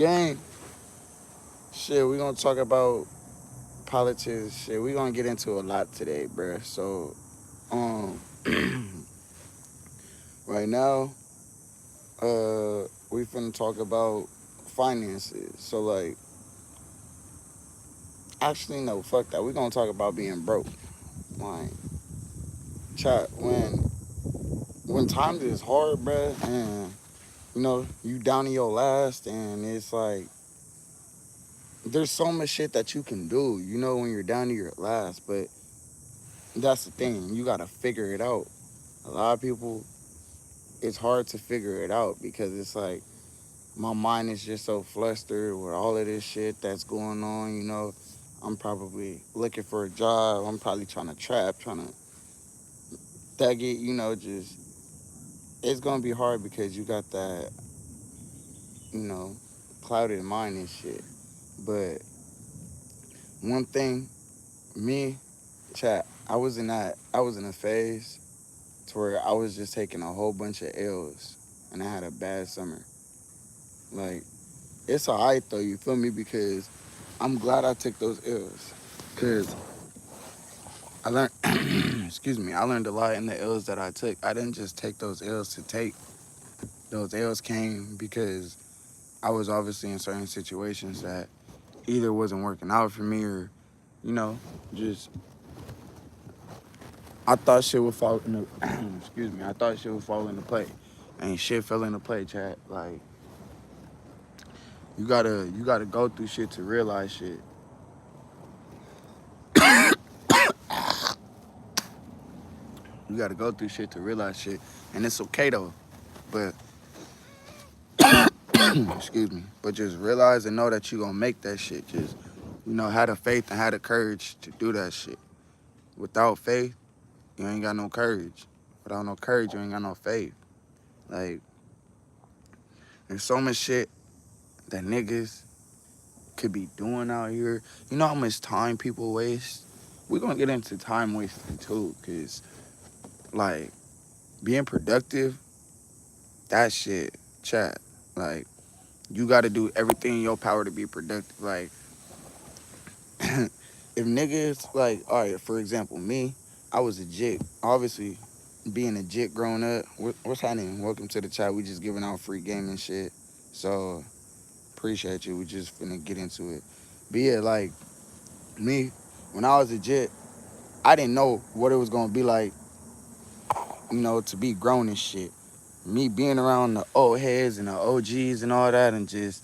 Gang, shit, we gonna talk about politics. Shit, we gonna get into a lot today, bruh. So, um, right now, we finna talk about finances. So, like, actually, no, fuck that. We gonna talk about being broke. Like, chat when times is hard, bruh, and you down in your last, and it's like there's so much shit that you can do. When you're down to your last, but that's the thing. You gotta figure it out. A lot of people, it's hard to figure it out because it's like my mind is just so flustered with all of this shit that's going on. I'm probably looking for a job. I'm probably trying to trap, trying to thug it. Just it's gonna be hard because you got that, you know, clouded mind and shit. But one thing, me, chat, I was in a phase to where I was just taking a whole bunch of L's, and I had a bad summer. Like, it's alright though, you feel me? Because I'm glad I took those L's. Cause I learned, excuse me, I learned a lot in the L's that I took. I didn't just take those L's to take. Those L's came because I was obviously in certain situations that either wasn't working out for me or, you know, just I thought shit would fall into, excuse me, I thought shit would fall into play. And shit fell into play, chat. Like, you gotta go through shit to realize shit. You gotta go through shit to realize shit. And it's okay though. But excuse me. But just realize and know that you gonna make that shit. Just, have the faith and have the courage to do that shit. Without faith, you ain't got no courage. Without no courage, you ain't got no faith. Like, there's so much shit that niggas could be doing out here. You know how much time people waste? We're gonna get into time wasting too, cause like being productive, that shit, chat. Like, you gotta do everything in your power to be productive. Like, if niggas, like, all right, for example, me, I was a jit. Obviously, being a jit growing up, what's happening? Welcome to the chat. We just giving out free game and shit. So, appreciate you. We just finna get into it. But yeah, like, me, when I was a jit, I didn't know what it was gonna be like, to be grown and shit. Me being around the old heads and the OGs and all that and just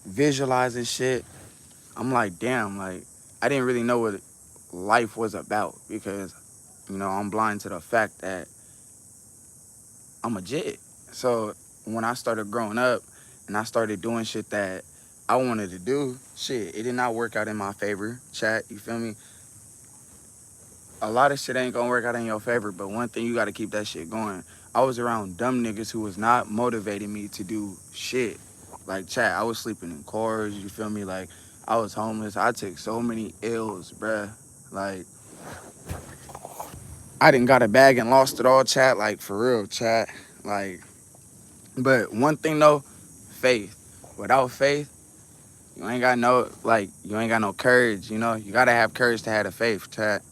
visualizing shit, I'm like, damn, like, I didn't really know what life was about because, I'm blind to the fact that I'm a jit. So when I started growing up and I started doing shit that I wanted to do, shit, it did not work out in my favor. Chat, you feel me? A lot of shit ain't gonna work out in your favor, but one thing, you gotta keep that shit going. I was around dumb niggas who was not motivating me to do shit. Like, chat, I was sleeping in cars, you feel me? Like, I was homeless. I took so many L's, bruh. Like, I didn't got a bag and lost it all, chat. Like, for real, chat. Like, but one thing though, faith. Without faith, you ain't got no courage, You gotta have courage to have the faith, chat.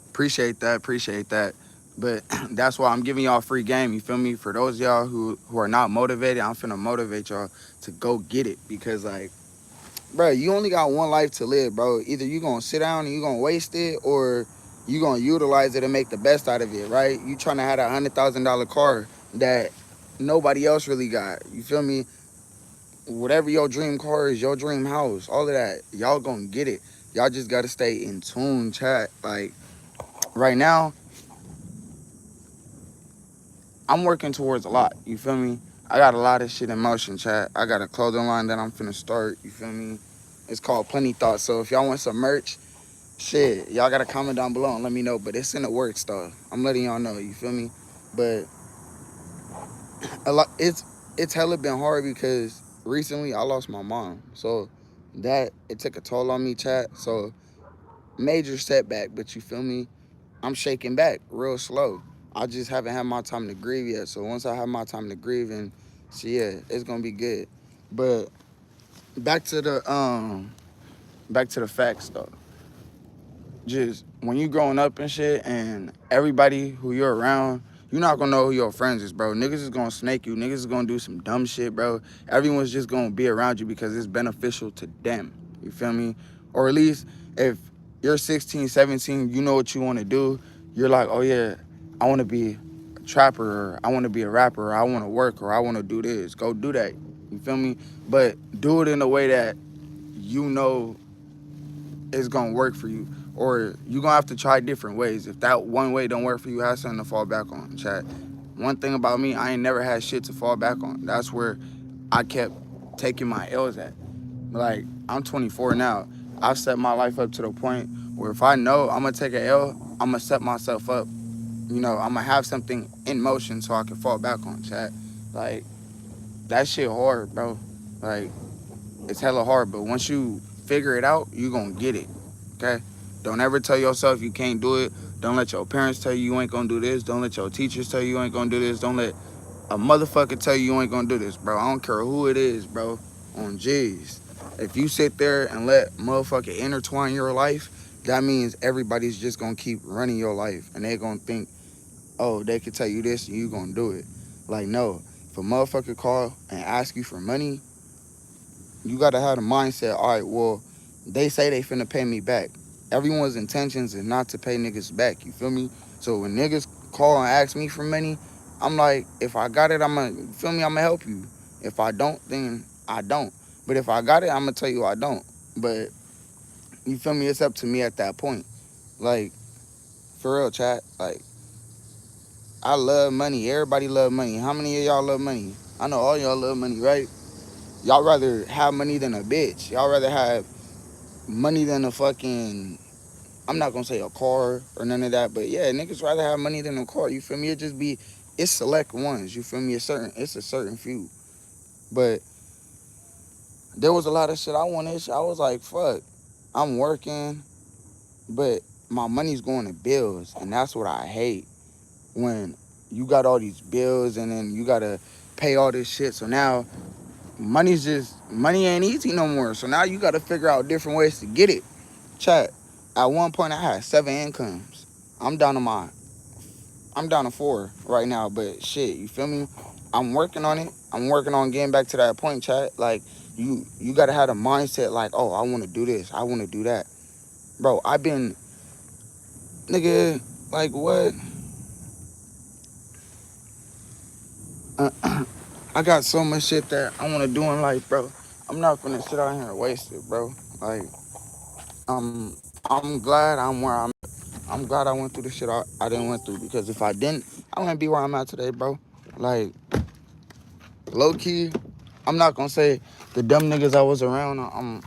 Appreciate that. But that's why I'm giving y'all free game, you feel me? For those of y'all who are not motivated, I'm finna motivate y'all to go get it. Because, like, bro, you only got one life to live, bro. Either you gonna sit down and you gonna waste it, or you gonna utilize it and make the best out of it, right? You trying to have a $100,000 car that nobody else really got. You feel me? Whatever your dream car is, your dream house, all of that, y'all gonna get it. Y'all just gotta stay in tune, chat. Like, right now, I'm working towards a lot. You feel me? I got a lot of shit in motion, chat. I got a clothing line that I'm finna start. You feel me? It's called Plenty Thoughts. So if y'all want some merch, shit, y'all gotta comment down below and let me know. But it's in the works, though. I'm letting y'all know. You feel me? But a lot. It's hella been hard because recently I lost my mom. So that it took a toll on me, chat. So major setback. But you feel me? I'm shaking back real slow. I just haven't had my time to grieve yet. So once I have my time to grieve and So yeah, it's gonna be good. But back to the facts though. Just when you growing up and shit, and everybody who you're around, you're not gonna know who your friends is, bro. Niggas is gonna snake you. Niggas is gonna do some dumb shit, bro. Everyone's just gonna be around you because it's beneficial to them. You feel me? Or at least if you're 16, 17, you know what you want to do. You're like, oh yeah, I want to be a trapper, or I want to be a rapper, or I want to work, or I want to do this. Go do that. You feel me? But do it in a way that you know it's gonna work for you, or you gonna have to try different ways. If that one way don't work for you, have something to fall back on. Chat. One thing about me, I ain't never had shit to fall back on. That's where I kept taking my L's at. Like, I'm 24 now. I've set my life up to the point where if I know I'm gonna take an L, I'm gonna set myself up. You know, I'm gonna have something in motion so I can fall back on. Chat. Like, that shit hard, bro. Like, it's hella hard, but once you figure it out, you gonna get it. Okay? Don't ever tell yourself you can't do it. Don't let your parents tell you ain't gonna do this. Don't let your teachers tell you ain't gonna do this. Don't let a motherfucker tell you ain't gonna do this, bro. I don't care who it is, bro. On G's. If you sit there and let motherfucker intertwine your life, that means everybody's just gonna keep running your life, and they gonna think, oh, they could tell you this and you gonna do it. Like, no. If a motherfucker call and ask you for money, you gotta have the mindset, all right, well, they say they finna pay me back. Everyone's intentions is not to pay niggas back, you feel me? So when niggas call and ask me for money, I'm like, if I got it, feel me, I'ma help you. If I don't, then I don't. But if I got it, I'ma tell you I don't. But you feel me, it's up to me at that point. Like, for real, chat, like, I love money. Everybody love money. How many of y'all love money? I know all y'all love money, right? Y'all rather have money than a bitch. Y'all rather have money than a fucking, I'm not gonna say a car or none of that, but yeah, niggas rather have money than a car. You feel me? It just be, it's select ones. You feel me? It's a certain few. But there was a lot of shit I wanted. I was like, fuck, I'm working, but my money's going to bills, and that's what I hate. When you got all these bills and then you gotta pay all this shit. So now money ain't easy no more. So now you gotta figure out different ways to get it. Chat. At one point I had 7 incomes. I'm down to my I'm down to 4 right now, but shit, you feel me? I'm working on it. I'm working on getting back to that point, chat. Like, you gotta have a mindset like, oh, I wanna do this, I wanna do that. Bro, I've been, nigga, like what? I got so much shit that I wanna do in life, bro. I'm not gonna sit out here and waste it, bro. Like, I'm glad I'm where I'm glad I went through the shit I didn't went through, because if I didn't, I wouldn't be where I'm at today, bro. Like, low key, I'm not gonna say the dumb niggas I was around. I'm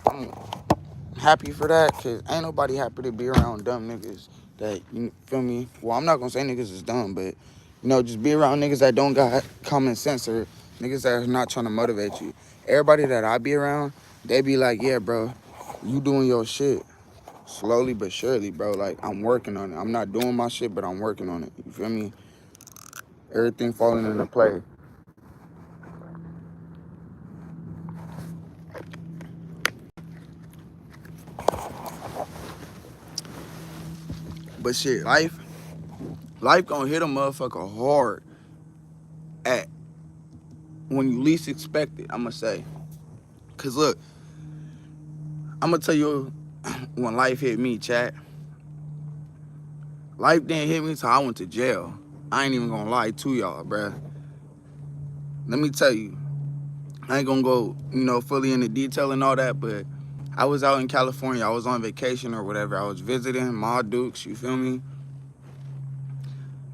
happy for that, cause ain't nobody happy to be around dumb niggas. That, you feel me? Well, I'm not gonna say niggas is dumb, but just be around niggas that don't got common sense, or niggas that are not trying to motivate you. Everybody that I be around, they be like, yeah, bro, you doing your shit. Slowly but surely, bro. Like, I'm working on it. I'm not doing my shit, but I'm working on it. You feel me? Everything falling into play. But shit, life gonna hit a motherfucker hard at when you least expect it, I'ma say. Cause look, I'ma tell you when life hit me, chat. Life didn't hit me till I went to jail. I ain't even gonna lie to y'all, bruh. Let me tell you, I ain't gonna go, fully into detail and all that, but I was out in California. I was on vacation or whatever. I was visiting Ma Dukes, you feel me?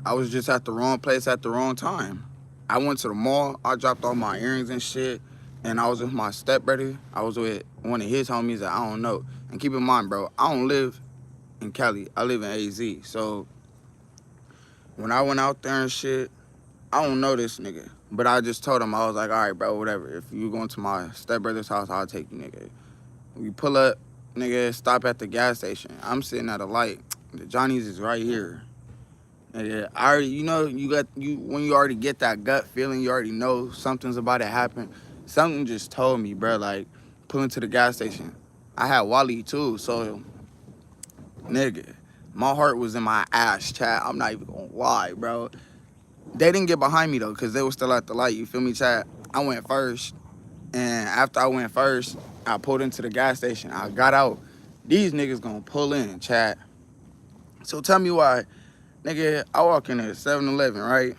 I was just at the wrong place at the wrong time. I went to the mall. I dropped all my earrings and shit, and I was with my stepbrother. I was with one of his homies that I don't know. And keep in mind, bro, I don't live in Cali. I live in AZ. So when I went out there and shit, I don't know this nigga. But I just told him, I was like, all right, bro, whatever. If you going to my stepbrother's house, I'll take you, nigga. We pull up, nigga, stop at the gas station. I'm sitting at a light. The Johnny's is right here. Yeah, I already, you got you when you already get that gut feeling, you already know something's about to happen. Something just told me, bro. Like pulling to the gas station, I had Wally too, so nigga, my heart was in my ass, chat. I'm not even gonna lie, bro. They didn't get behind me though, cause they were still at the light. You feel me, chat? I went first, and after I went first, I pulled into the gas station. I got out. These niggas gonna pull in, chat. So tell me why, nigga. I walk in at 7-Eleven, right?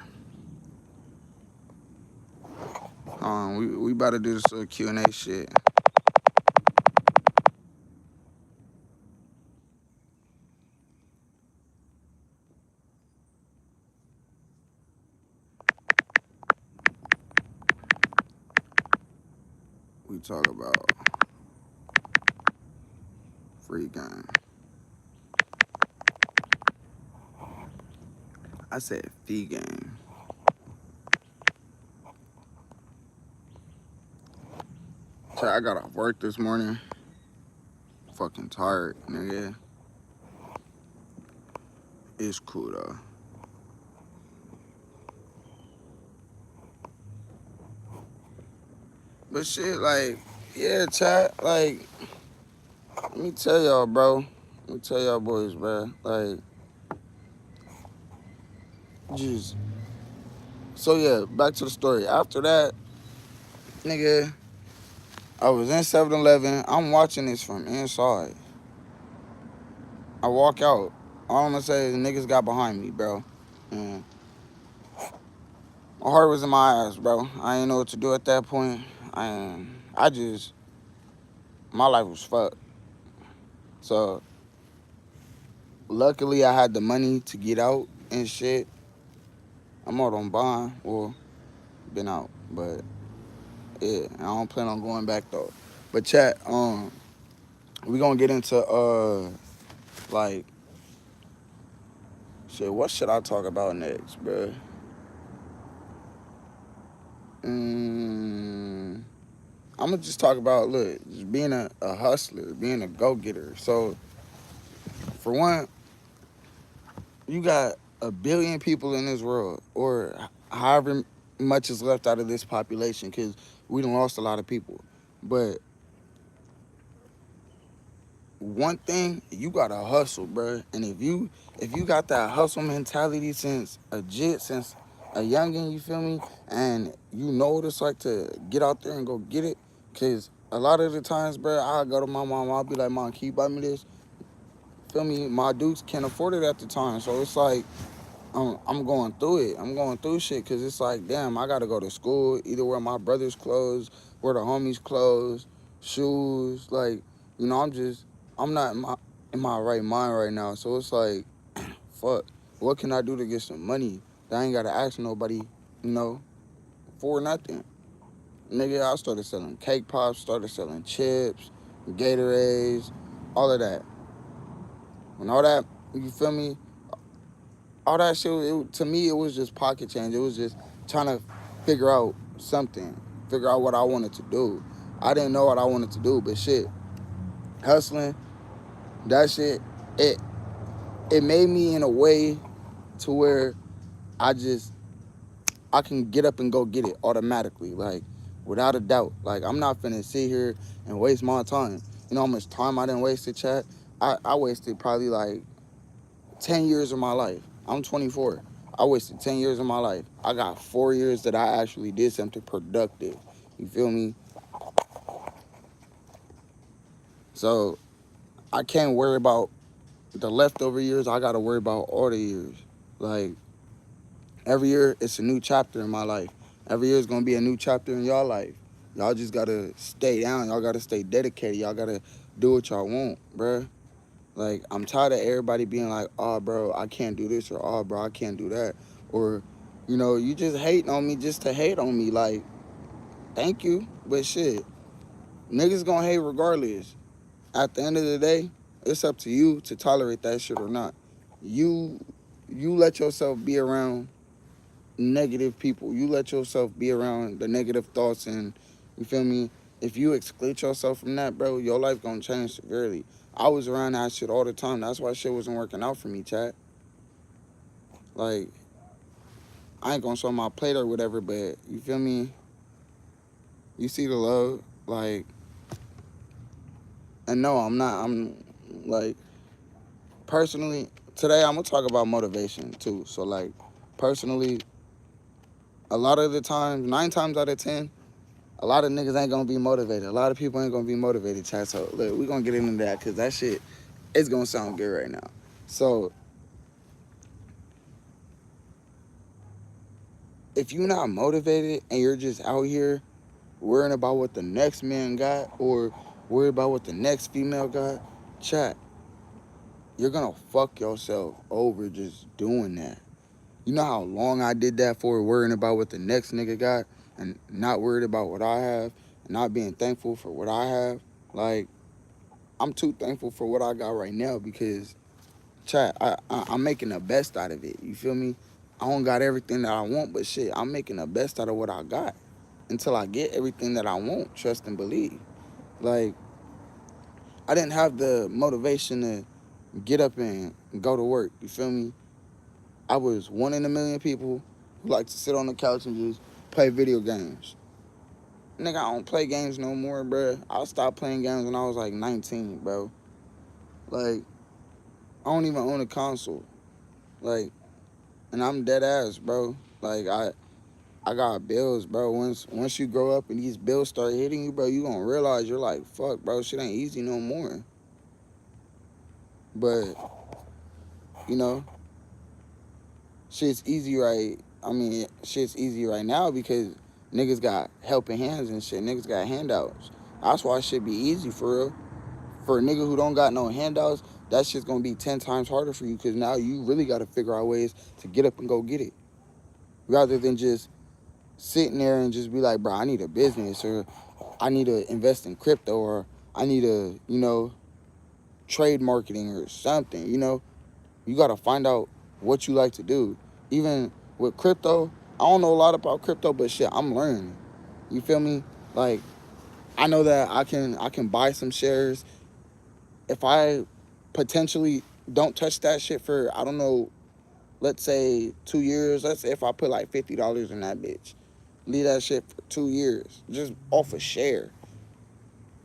We about to do this little Q&A shit. We talk about free game. I said fee game. So I got off work this morning. Fucking tired, nigga. It's cool though. But shit, like, yeah, chat, like, let me tell y'all, bro. Let me tell y'all boys, bro. Like, just so yeah, back to the story. After that, nigga, I was in 7-Eleven. I'm watching this from inside. I walk out. All I'm gonna say is niggas got behind me, bro. And my heart was in my ass, bro. I didn't know what to do at that point. I just, my life was fucked. So luckily I had the money to get out and shit. I'm out on bond. Well, been out, but yeah, I don't plan on going back though. But chat, we gonna get into like shit. What should I talk about next, bro? I'm gonna just talk about look, just being a hustler, being a go getter. So for one, you got a billion people in this world, or however much is left out of this population, because we done lost a lot of people. But one thing, you gotta hustle, bro. And if you got that hustle mentality since since a youngin', you feel me, and you know what it's like to get out there and go get it, cause a lot of the times, bro, I go to my mom, I'll be like, Mom, can you buy me this? Feel me? My dudes can't afford it at the time, so it's like I'm going through it. I'm going through shit because it's like, damn, I got to go to school, either wear my brother's clothes, wear the homies' clothes, shoes. Like, I'm not in my right mind right now. So it's like, fuck, what can I do to get some money that I ain't got to ask nobody, you know, for nothing? Nigga, I started selling cake pops, started selling chips, Gatorades, all of that. And all that, you feel me? All that shit, to me, it was just pocket change. It was just trying to figure out something, figure out what I wanted to do. I didn't know what I wanted to do, but shit, hustling, that shit, it it made me in a way to where I just I can get up and go get it automatically, like without a doubt. Like I'm not finna sit here and waste my time. You know how much time I didn't waste to chat? I wasted probably like 10 years of my life. I'm 24. I wasted 10 years of my life. I got 4 years that I actually did something productive. You feel me? So I can't worry about the leftover years. I got to worry about all the years. Like every year, it's a new chapter in my life. Every year is going to be a new chapter in y'all life. Y'all just got to stay down. Y'all got to stay dedicated. Y'all got to do what y'all want, bruh. Like, I'm tired of everybody being like, oh, bro, I can't do this, or oh, bro, I can't do that. Or, you just hating on me just to hate on me. Like, thank you, but shit, niggas gonna hate regardless. At the end of the day, it's up to you to tolerate that shit or not. You you let yourself be around negative people. You let yourself be around the negative thoughts, and you feel me? If you exclude yourself from that, bro, your life gonna change severely. I was around that shit all the time. That's why shit wasn't working out for me, chat. Like, I ain't gonna show my plate or whatever, but you feel me? You see the love, like, and no, I'm not. I'm like, personally, today I'm gonna talk about motivation too. So, like, personally, a lot of the times, 9 times out of 10, a lot of niggas ain't gonna be motivated. A lot of people ain't gonna be motivated, chat. So, look, we gonna get into that because that shit is gonna sound good right now. So, if you're not motivated and you're just out here worrying about what the next man got or worry about what the next female got, chat, you're gonna fuck yourself over just doing that. You know how long I did that for, worrying about what the next nigga got and not worried about what I have and not being thankful for what I have? Like, I'm too thankful for what I got right now because, chat, I'm making the best out of it. You feel me? I don't got everything that I want, but shit, I'm making the best out of what I got until I get everything that I want. Trust and believe. Like, I didn't have the motivation to get up and go to work. You feel me? I was one in a million people who like to sit on the couch and just play video games. Nigga, I don't play games no more, bro. I stopped playing games when I was like 19, bro. Like, I don't even own a console. Like, and I'm dead ass, bro. Like, I got bills, bro. Once you grow up and these bills start hitting you, bro, you gonna realize you're like, fuck, bro, shit ain't easy no more. But, you know, shit's easy right. I mean, shit's easy right now because niggas got helping hands and shit. Niggas got handouts. That's why it should be easy for real. For a nigga who don't got no handouts, that shit's gonna be 10 times harder for you because now you really gotta figure out ways to get up and go get it. Rather than just sitting there and just be like, bro, I need a business or I need to invest in crypto or I need to, trade marketing or something, You got to find out what you like to do. Even with crypto, I don't know a lot about crypto, but shit, I'm learning. You feel me? Like, I know that I can buy some shares if I potentially don't touch that shit for, I don't know, let's say 2 years. Let's say if I put like $50 in that bitch, leave that shit for 2 years just off a share.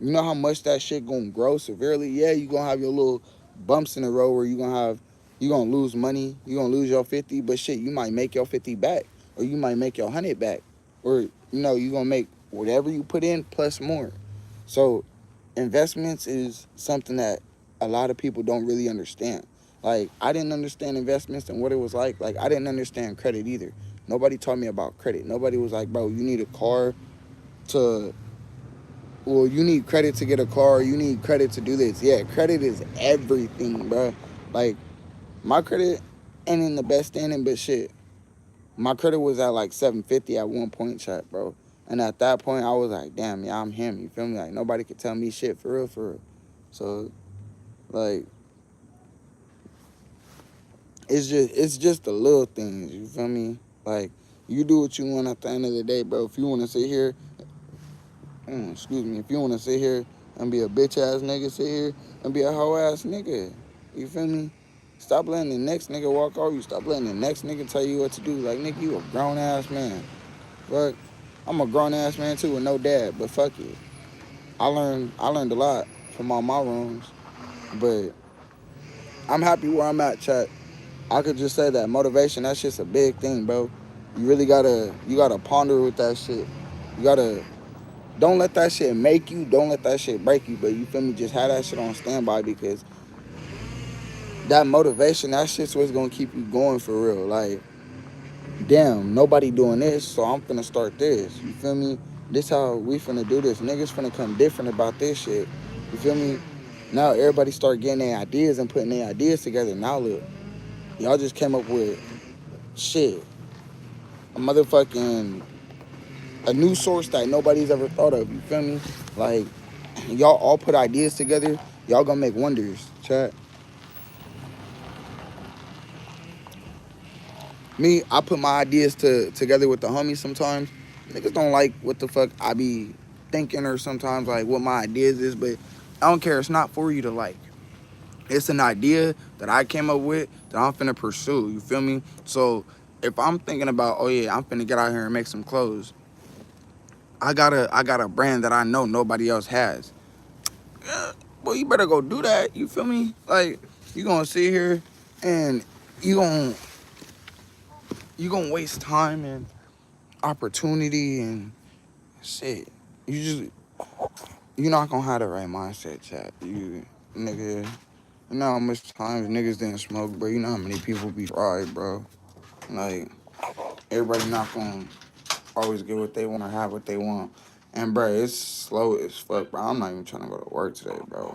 You know how much that shit gonna grow severely? Yeah, you gonna have your little bumps in the road where you gonna lose money, you gonna lose your 50, but shit, you might make your 50 back, or you might make your 100 back, or you gonna make whatever you put in plus more. So investments is something that a lot of people don't really understand. Like, I didn't understand investments and what it was like. Like, I didn't understand credit either. Nobody taught me about credit. Nobody was like, bro, you need a car to well, you need credit to get a car. You need credit to do this. Yeah, credit is everything, bro. Like, my credit ain't in the best standing, but shit, my credit was at like 750 at one point, chat, bro. And at that point, I was like, damn, yeah, I'm him. You feel me? Like, nobody could tell me shit for real, for real. So, like, it's just the little things. You feel me? Like, you do what you want at the end of the day, bro. If you want to sit here excuse me, if you want to sit here and be a bitch ass nigga, sit here and be a hoe ass nigga. You feel me? Stop letting the next nigga walk over you. Stop letting the next nigga tell you what to do. Like, nigga, you a grown ass man. But I'm a grown ass man too with no dad, but fuck it. I learned a lot from all my wrongs. But I'm happy where I'm at, chat. I could just say that motivation, that shit's a big thing, bro. You gotta ponder with that shit. You gotta Don't let that shit make you. Don't let that shit break you. But you feel me? Just have that shit on standby because that motivation, that shit's what's gonna keep you going for real. Like, damn, nobody doing this, so I'm finna start this. You feel me? This how we finna do this. Niggas finna come different about this shit. You feel me? Now everybody start getting their ideas and putting their ideas together. Now look, y'all just came up with shit. A motherfucking a new source that nobody's ever thought of. You feel me? Like, y'all all put ideas together, y'all gonna make wonders, chat. Me, I put my ideas together with the homies sometimes. Niggas don't like what the fuck I be thinking or sometimes like what my ideas is, but I don't care. It's not for you to like. It's an idea that I came up with that I'm finna pursue. You feel me? So if I'm thinking about, oh yeah, I'm finna get out here and make some clothes, I got a brand that I know nobody else has. Yeah, well, you better go do that. You feel me? Like, you gonna sit here and you gonna waste time and opportunity and shit. You just you're not gonna have the right mindset, chat. You nigga, you know how much times niggas didn't smoke, bro. You know how many people be fried, bro. Like, everybody not gonna always get what they want or have what they want. And bro, it's slow as fuck, bro. I'm not even trying to go to work today, bro.